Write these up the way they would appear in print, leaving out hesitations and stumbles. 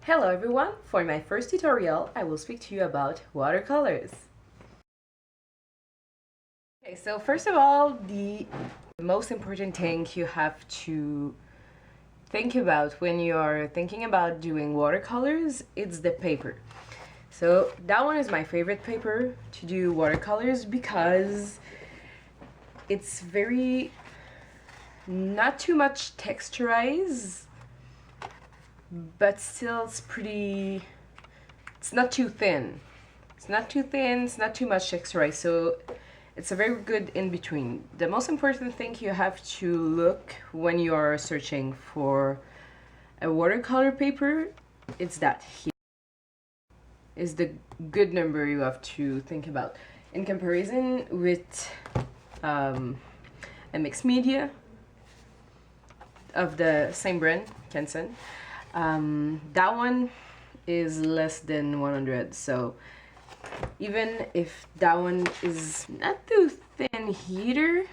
Hello everyone! For my first tutorial, I will speak to you about watercolors. Okay, so first of all, the most important thing you have to think about when you're thinking about doing watercolors, it's the paper. So that one is my favorite paper to do watercolors because it's very not too much texturized, but still it's not too thin. It's not too thin, it's not too much texturized, so it's a very good in between. The most important thing you have to look when you are searching for a watercolor paper, it's that here is the good number you have to think about. In comparison with a mixed media of the same brand, Canson, that one is less than 100, so even if that one is not too thin either,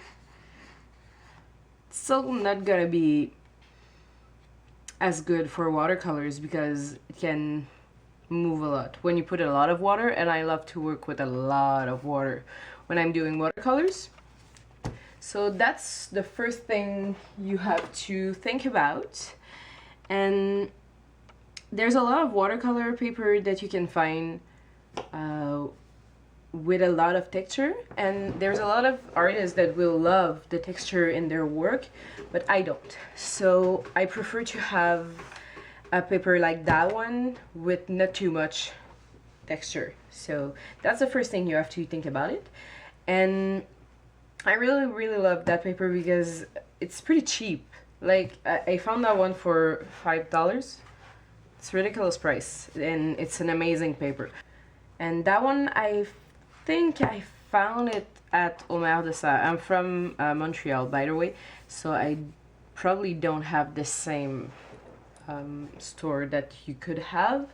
it's still not gonna be as good for watercolors because it can move a lot when you put a lot of water, and I love to work with a lot of water when I'm doing watercolors. So that's the first thing you have to think about. And there's a lot of watercolor paper that you can find with a lot of texture, and there's a lot of artists that will love the texture in their work, but I don't. So I prefer to have a paper like that one with not too much texture. So that's the first thing you have to think about it. And I really love that paper because it's pretty cheap. Like I found that one for $5. It's a ridiculous price, and it's an amazing paper. And that one, I think I found it at I'm from Montreal, by the way, so I probably don't have the same store that you could have.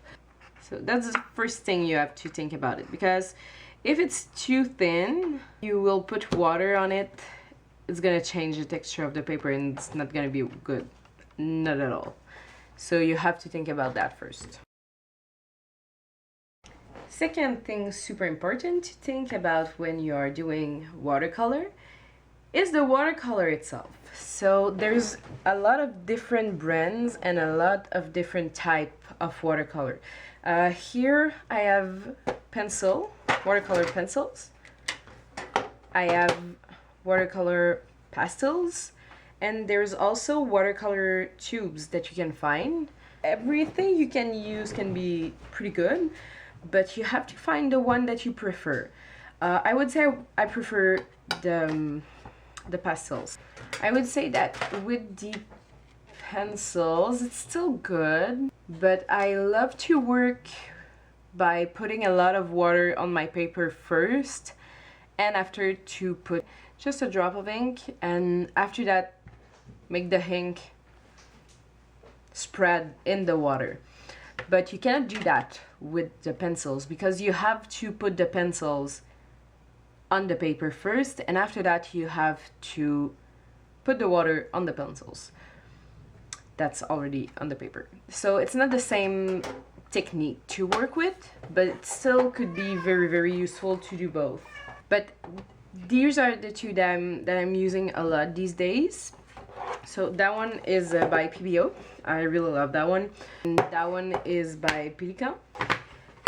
So that's the first thing you have to think about it, because if it's too thin, you will put water on it, it's gonna change the texture of the paper and it's not gonna be good, not at all. So you have to think about that first. Second thing super important to think about when you are doing watercolor is the watercolor itself. So there's a lot of different brands and a lot of different type of watercolor. Here I have watercolor pencils. I have watercolor pastels, and there's also watercolor tubes that you can find. Everything you can use can be pretty good, but you have to find the one that you prefer. I would say I prefer the pastels. I would say that with the pencils, it's still good, but I love to work by putting a lot of water on my paper first, and after to put just a drop of ink, and after that make the ink spread in the water. But you cannot do that with the pencils because you have to put the pencils on the paper first, and after that you have to put the water on the pencils that's already on the paper. So it's not the same technique to work with, but it still could be very useful to do both. But these are the two that I'm using a lot these days. So that one is by pebeo. I really love that one. And that one is by pelican.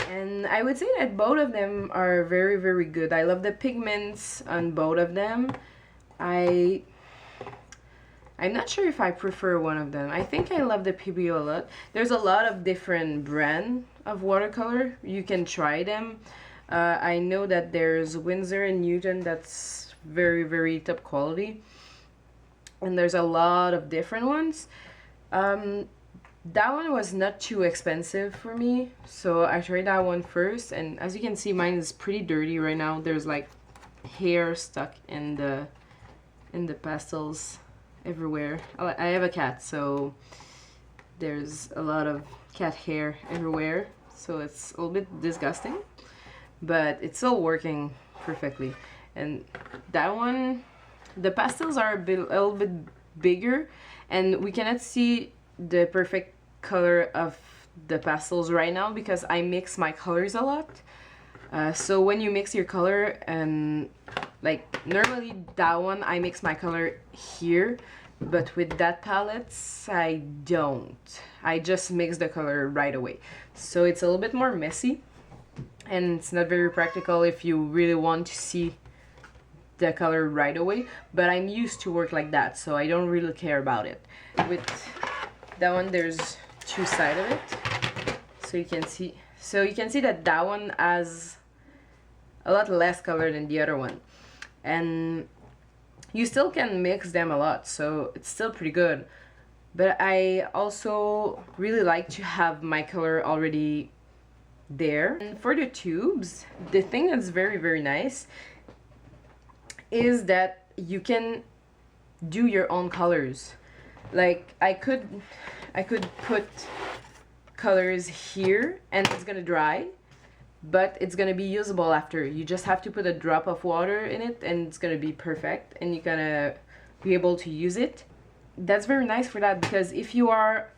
And I would say that both of them are very good. I love the pigments on both of them. I'm not sure if I prefer one of them. I think I love the pebeo a lot. There's a lot of different brand of watercolor. You can try them. I know that there's Winsor and Newton that's very top quality, and there's a lot of different ones. That one was not too expensive for me, so I tried that one first, and as you can see, mine is pretty dirty right now. There's like hair stuck in the pastels everywhere. I have a cat, so there's a lot of cat hair everywhere, so it's a little bit disgusting, but it's still working perfectly. And that one, the pastels are a little bit bigger, and we cannot see the perfect color of the pastels right now because I mix my colors a lot. So when you mix your color, and like normally that one I mix my color here, but with that palettes I don't. I just mix the color right away. So it's a little bit more messy and it's not very practical if you really want to see the color right away, but I'm used to work like that, so I don't really care about it. With that one there's two sides of it, so you can see that that one has a lot less color than the other one, and you still can mix them a lot, so it's still pretty good. But I also really like to have my color already there. And for the tubes, the thing that's very, very nice is that you can do your own colors. Like I could put colors here and it's gonna dry, but it's gonna be usable after. You just have to put a drop of water in it and it's gonna be perfect and you're gonna be able to use it. That's very nice for that, because if you are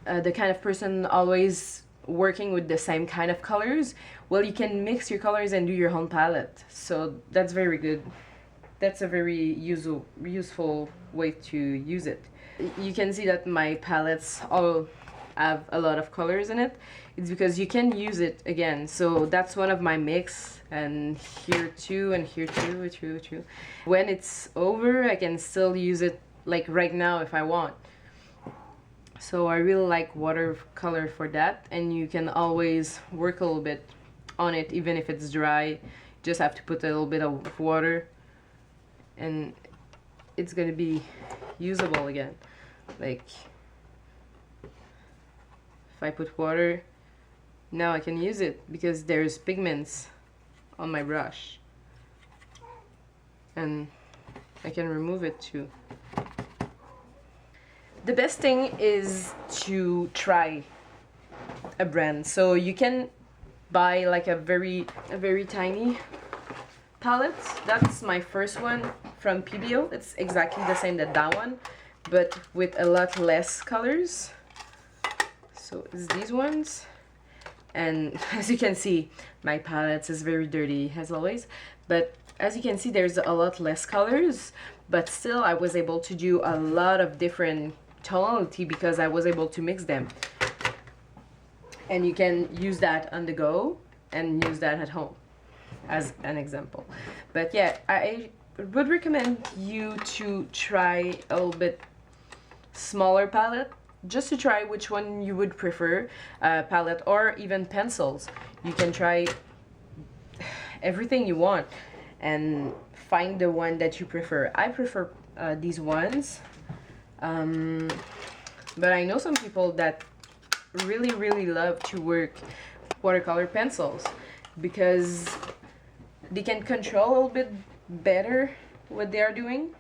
the kind of person always working with the same kind of colors, well, you can mix your colors and do your own palette. So that's very good. That's a very useful way to use it. You can see that my palettes all have a lot of colors in it. It's because you can use it again. So that's one of my mix, and here too, and here too. When it's over, I can still use it like right now if I want. So I really like watercolor for that, and you can always work a little bit on it even if it's dry. Just have to put a little bit of water and it's gonna be usable again. Like if I put water, now I can use it because there's pigments on my brush and I can remove it too. The best thing is to try a brand. So you can buy like a very tiny palette. That's my first one from Pebeo. It's exactly the same as that one, but with a lot less colors. So it's these ones. And as you can see, my palette is very dirty as always, but as you can see there's a lot less colors, but still I was able to do a lot of different tonality because I was able to mix them. And you can use that on the go and use that at home as an example. But yeah, I would recommend you to try a little bit smaller palette, just to try which one you would prefer, palette or even pencils. You can try everything you want and find the one that you prefer. I prefer these ones, but I know some people that really love to work watercolor pencils because they can control a little bit better what they are doing.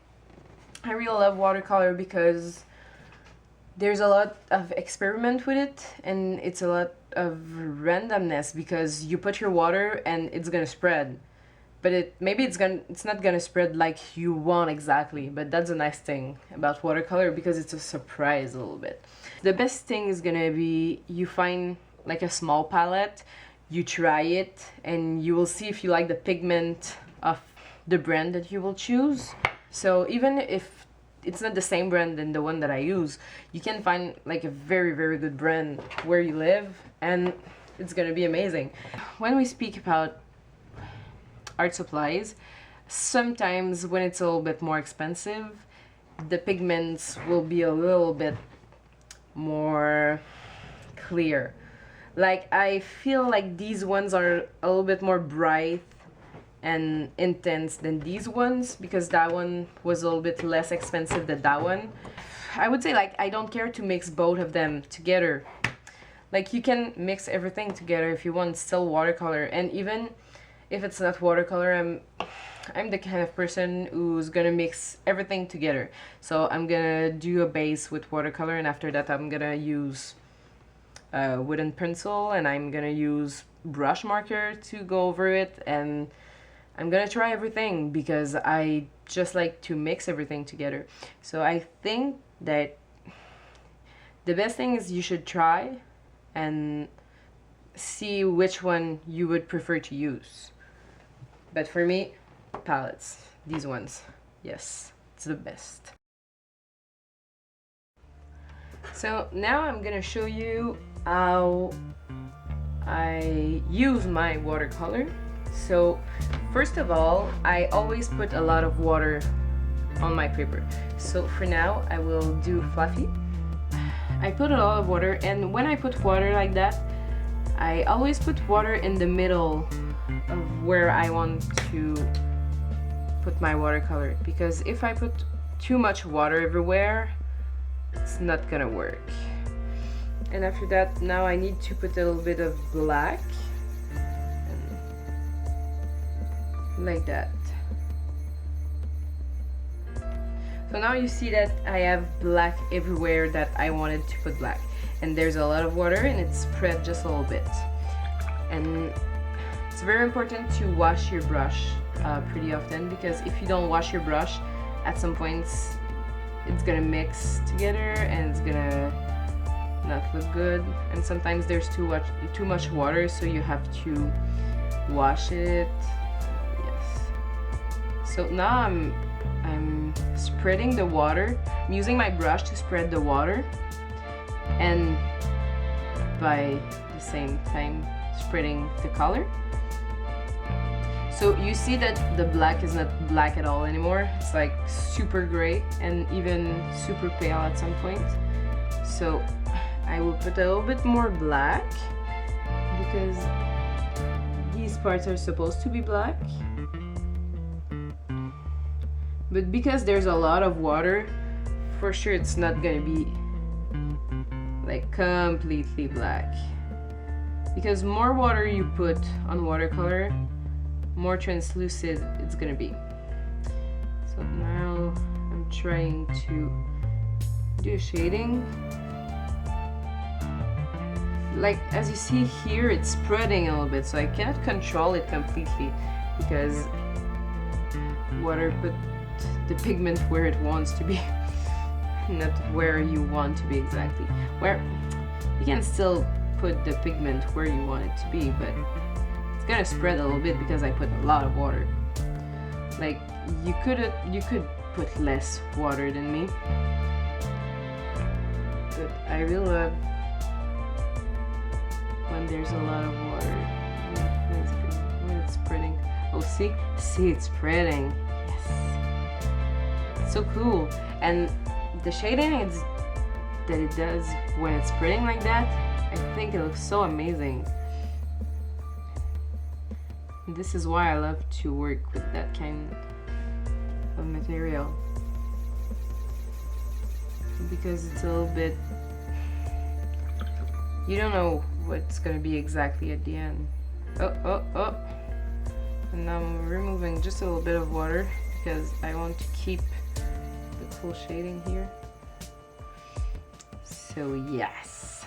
I really love watercolor because there's a lot of experiment with it, and it's a lot of randomness because you put your water and it's gonna spread, but it's not gonna spread like you want exactly. But that's a nice thing about watercolor because it's a surprise a little bit. The best thing is gonna be you find like a small palette, you try it, and you will see if you like the pigment of the brand that you will choose. So even if it's not the same brand than the one that I use, you can find like a very good brand where you live and it's gonna be amazing. When we speak about art supplies, sometimes when it's a little bit more expensive, the pigments will be a little bit more clear. Like I feel like these ones are a little bit more bright and intense than these ones because that one was a little bit less expensive than that one. I would say like I don't care to mix both of them together. Like you can mix everything together if you want, still watercolor. And even if it's not watercolor, I'm the kind of person who's gonna mix everything together. So I'm gonna do a base with watercolor, and after that I'm gonna use wooden pencil, and I'm gonna use brush marker to go over it, and I'm gonna try everything because I just like to mix everything together. So I think that the best thing is you should try and see which one you would prefer to use. But for me, palettes, these ones, yes, it's the best. So now I'm gonna show you how I use my watercolor. So first of all, I always put a lot of water on my paper. So for now, I will do fluffy. I put a lot of water, and when I put water like that, I always put water in the middle of where I want to put my watercolor, because if I put too much water everywhere, it's not gonna work. And after that, now I need to put a little bit of black, like that. So now you see that I have black everywhere that I wanted to put black, and there's a lot of water and it's spread just a little bit. And it's very important to wash your brush pretty often, because if you don't wash your brush, at some points it's gonna mix together and it's gonna not look good, and sometimes there's too much water, so you have to wash it. Yes. So now I'm spreading the water. I'm using my brush to spread the water, and by the same time spreading the color. So you see that the black is not black at all anymore. It's like super gray and even super pale at some point. So I will put a little bit more black, because these parts are supposed to be black. But because there's a lot of water, for sure it's not gonna be like completely black. Because more water you put on watercolor, more translucent it's gonna be. So now I'm trying to do shading. Like, as you see here, it's spreading a little bit, so I cannot control it completely, because water put the pigment where it wants to be, not where you want to be exactly. Where you can still put the pigment where you want it to be, but it's gonna spread a little bit because I put a lot of water. Like, you could put less water than me, but I really love when there's a lot of water. When it's spreading. Oh, see, it's spreading. Yes, it's so cool. And the shading that it does when it's spreading like that, I think it looks so amazing. This is why I love to work with that kind of material, because it's a little bit, you don't know what's gonna be exactly at the end. Oh. And now I'm removing just a little bit of water, because I want to keep the cool shading here. So yes,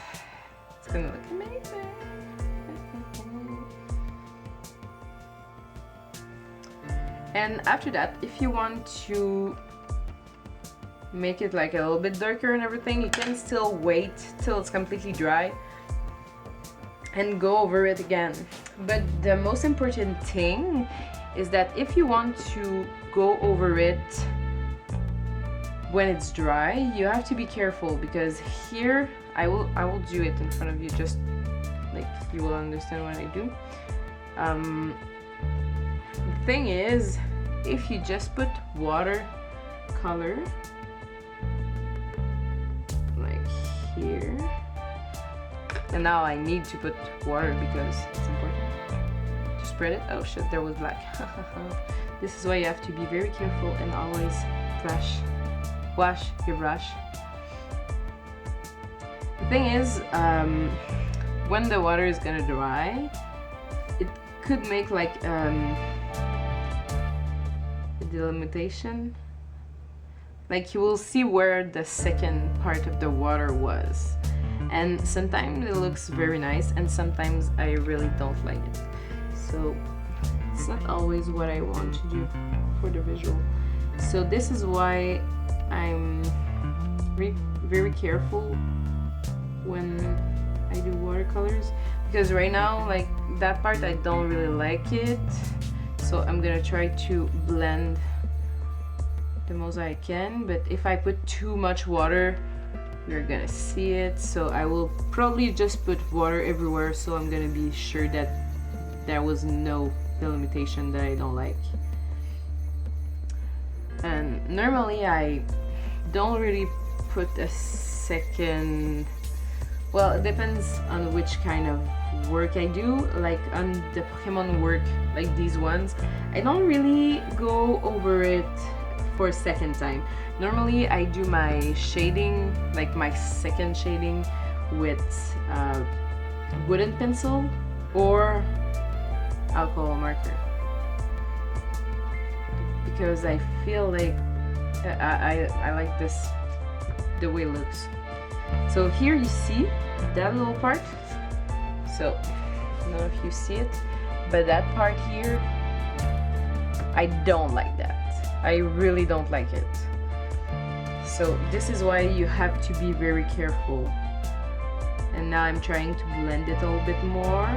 it's gonna look amazing. And after that, if you want to make it like a little bit darker and everything, you can still wait till it's completely dry and go over it again. But the most important thing is that if you want to go over it when it's dry, you have to be careful, because here I will do it in front of you, just like you will understand what I do. The thing is, if you just put watercolor like here, and now I need to put water because it's important to spread it. Oh shit, there was black. This is why you have to be very careful and always wash your brush. The thing is, when the water is gonna dry, it could make like a delimitation. Like, you will see where the second part of the water was. And sometimes it looks very nice, and sometimes I really don't like it. So it's not always what I want to do for the visual. So this is why I'm very careful when I do watercolors, because right now, like that part, I don't really like it. So I'm gonna try to blend the most I can, but if I put too much water, you're gonna see it. So I will probably just put water everywhere, so I'm gonna be sure that there was no delimitation that I don't like. And normally I don't really put a second, well, it depends on which kind of work I do. Like on the Pokemon work, like these ones, I don't really go over it for a second time. Normally I do my shading, like my second shading, with wooden pencil or alcohol marker, because I feel like I like this, the way it looks. So here you see that little part. So I don't know if you see it, but that part here, I don't like that. I really don't like it. So this is why you have to be very careful. And now I'm trying to blend it a little bit more.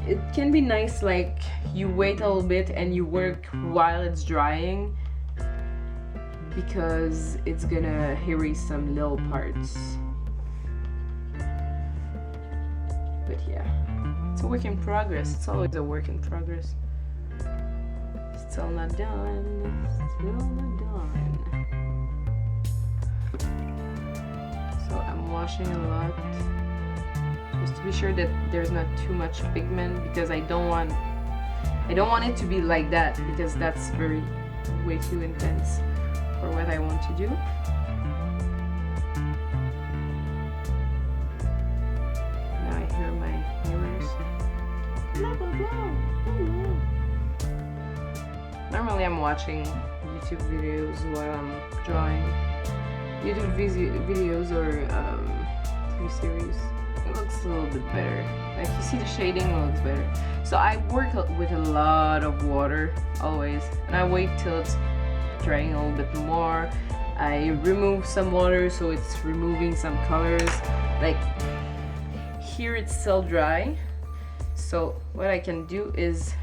It can be nice, like you wait a little bit and you work while it's drying, because it's gonna erase some little parts. But yeah, it's a work in progress. It's always a work in progress. Still not done. Still not done. So I'm washing a lot, just to be sure that there's not too much pigment, because I don't want it to be like that, because that's way too intense for what I want to do. Now I hear my mirrors. Normally I'm watching YouTube videos while I'm drawing. YouTube videos or TV series. It looks a little bit better. Like you see the shading, it looks better. So I work with a lot of water always, and I wait till it's drying a little bit more. I remove some water, so it's removing some colors. Like here it's still dry, so what I can do is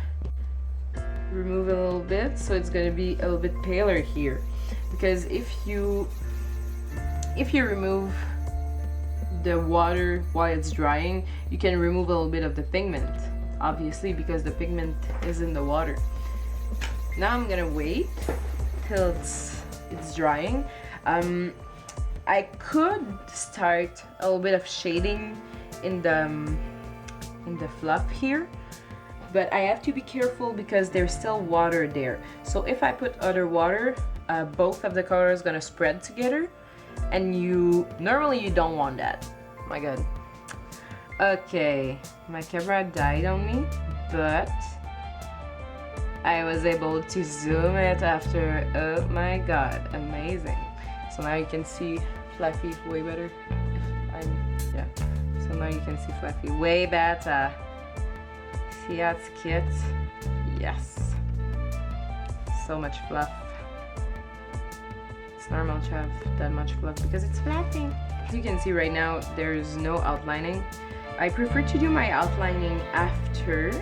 remove a little bit, so it's gonna be a little bit paler here, because if you remove the water while it's drying, you can remove a little bit of the pigment, obviously, because the pigment is in the water. Now I'm gonna wait till it's drying. I could start a little bit of shading in the fluff here, but I have to be careful because there's still water there. So if I put other water, both of the colors gonna spread together, and normally you don't want that. Oh my god. Okay, my camera died on me, but I was able to zoom it after. Oh my god, amazing. So now you can see Fluffy way better. Yeah. So now you can see Fluffy way better. See how it's cute? Yes. So much fluff. It's normal to have that much fluff because it's Fluffy. As you can see right now, there's no outlining. I prefer to do my outlining after,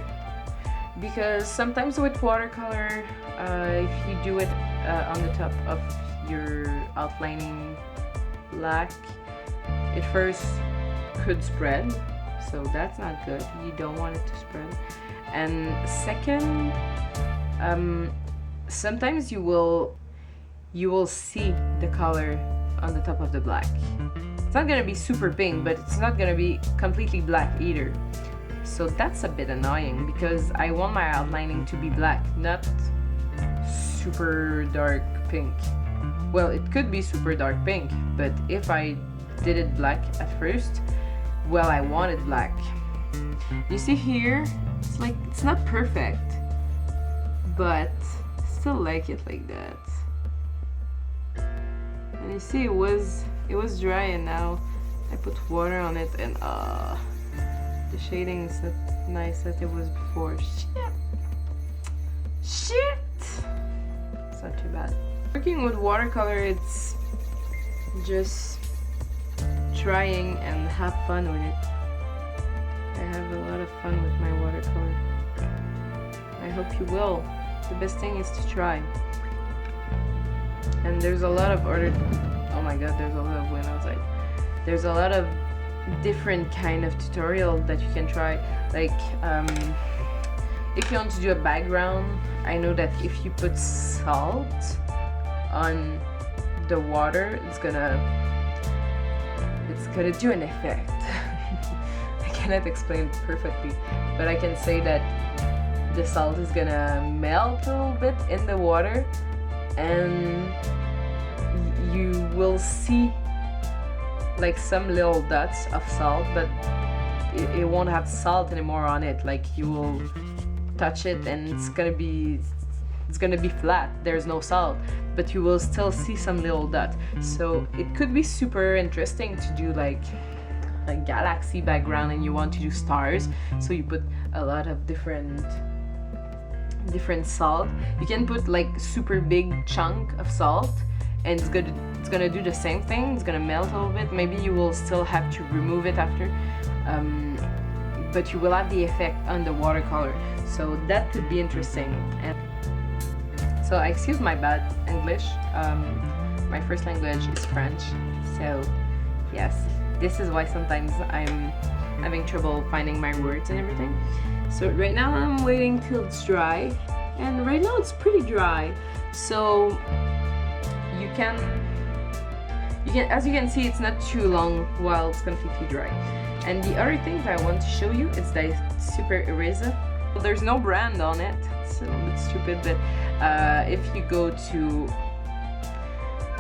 because sometimes with watercolor, if you do it on the top of your outlining black, it first could spread, so that's not good. You don't want it to spread. And second, sometimes you will see the color on the top of the black. It's not gonna be super pink, but it's not gonna be completely black either. So that's a bit annoying, because I want my outlining to be black, not super dark pink. Well, it could be super dark pink, but if I did it black at first, well, I want it black. You see here, it's like, it's not perfect, but I still like it like that. And you see, it was dry, and now I put water on it, and the shading is not nice as it was before. Shit! It's not too bad. Working with watercolor, it's just trying and have fun with it. I have a lot of fun with my watercolor. I hope you will. The best thing is to try. And there's a lot of other, oh my god, there's a lot of wind outside. There's a lot of different kind of tutorial that you can try. Like if you want to do a background, I know that if you put salt on the water, it's gonna do an effect. I cannot explain it perfectly, but I can say that the salt is gonna melt a little bit in the water, and you will see like some little dots of salt, but it won't have salt anymore on it. Like you will touch it and it's gonna be flat. There's no salt, but you will still see some little dots. So it could be super interesting to do like a galaxy background and you want to do stars, so you put a lot of different salt. You can put like super big chunk of salt and it's gonna do the same thing. It's gonna melt a little bit. Maybe you will still have to remove it after, but you will have the effect on the watercolor, so that could be interesting. And so excuse my bad English, my first language is French, so yes, this is why sometimes I'm having trouble finding my words and everything. So right now I'm waiting till it's dry, and right now it's pretty dry, so you can, as you can see, it's not too long while it's completely dry. And the other thing that I want to show you is the super eraser. Well, there's no brand on it, it's a little bit stupid, but if you go to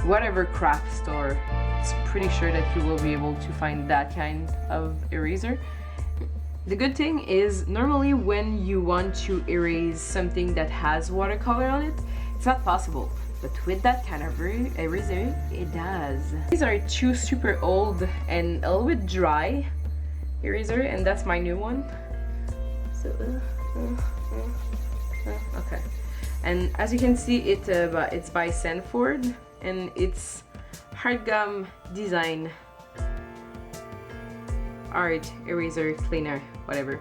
whatever craft store, it's pretty sure that you will be able to find that kind of eraser. The good thing is, normally when you want to erase something that has watercolor on it, it's not possible. But with that kind of eraser, it does. These are two super old and a little bit dry eraser, and that's my new one. So, okay. And as you can see, it's by Sanford, and it's artgum design art eraser cleaner, whatever.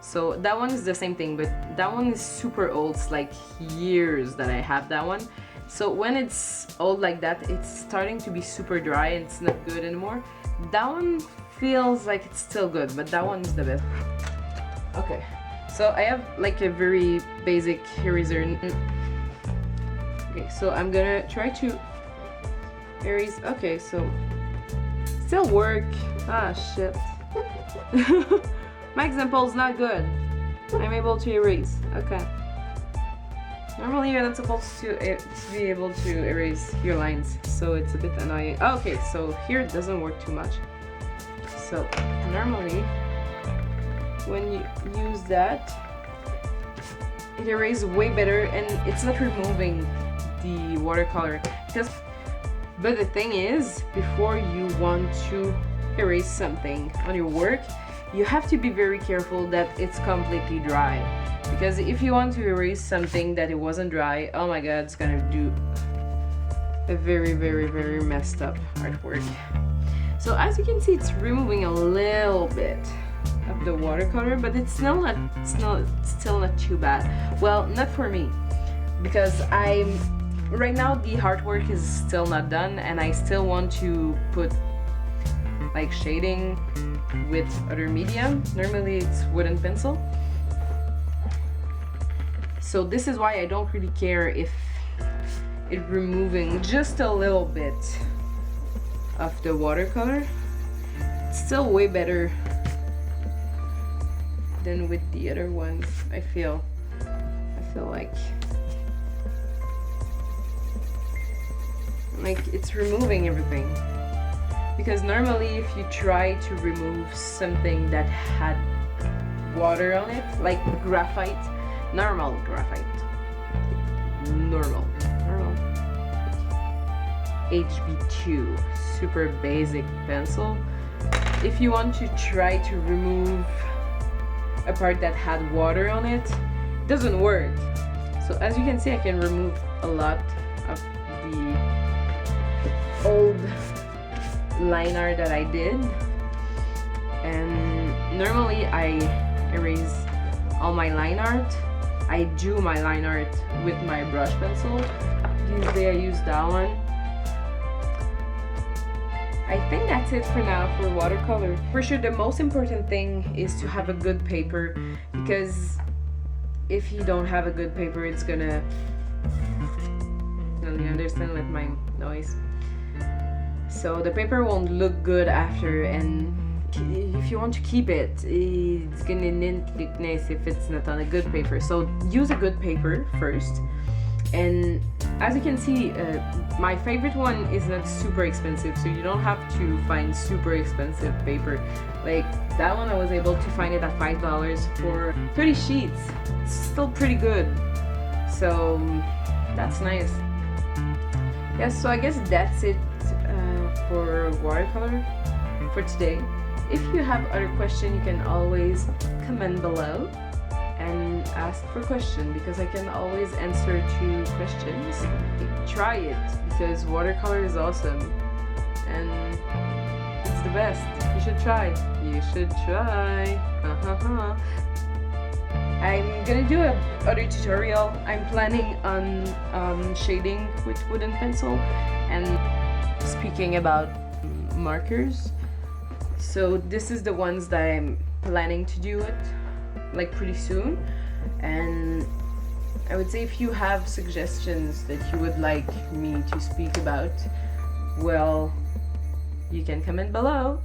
So that one is the same thing, but that one is super old. It's like years that I have that one. So when it's old like that, it's starting to be super dry and it's not good anymore. That one feels like it's still good, but that one is the best. Okay, so I have like a very basic eraser. Okay, so I'm gonna try to erase. Okay, so still work. Ah, shit. My example is not good. I'm able to erase. Okay. Normally you're not supposed to be able to erase your lines, so it's a bit annoying. Okay, so here it doesn't work too much. So normally when you use that, it erases way better and it's not removing the watercolor. But the thing is, before you want to erase something on your work, you have to be very careful that it's completely dry. Because if you want to erase something that it wasn't dry, oh my god, it's gonna do a very, very, very messed up artwork. So as you can see, it's removing a little bit of the watercolor, but it's still not too bad. Well, not for me, because right now the artwork is still not done, and I still want to put like shading with other medium. Normally it's wood and pencil. So this is why I don't really care if it removing just a little bit of the watercolor. It's still way better than with the other ones. I feel like it's removing everything. Because normally if you try to remove something that had water on it, like graphite, normal HB2, super basic pencil. If you want to try to remove a part that had water on it, it doesn't work. So as you can see, I can remove a lot of the old line art that I did, and normally I erase all my line art. I do my line art with my brush pencil. This day I use that one. I think that's it for now for watercolor. For sure the most important thing is to have a good paper, because if you don't have a good paper, it's gonna, you understand with my noise, so the paper won't look good after, and if you want to keep it, it's gonna need thickness if it's not on a good paper. So use a good paper first. And as you can see, my favorite one is not super expensive, so you don't have to find super expensive paper. Like that one, I was able to find it at $5 for 30 sheets. It's still pretty good, so that's nice. Yeah, so I guess that's it for watercolor for today. If you have other questions, you can always comment below and ask for questions, because I can always answer to questions. Try it, because watercolor is awesome and it's the best. You should try. You should try. I'm gonna do another tutorial. I'm planning on shading with wooden pencil and speaking about markers. So this is the ones that I'm planning to do it like pretty soon. And I would say if you have suggestions that you would like me to speak about, well, you can comment below.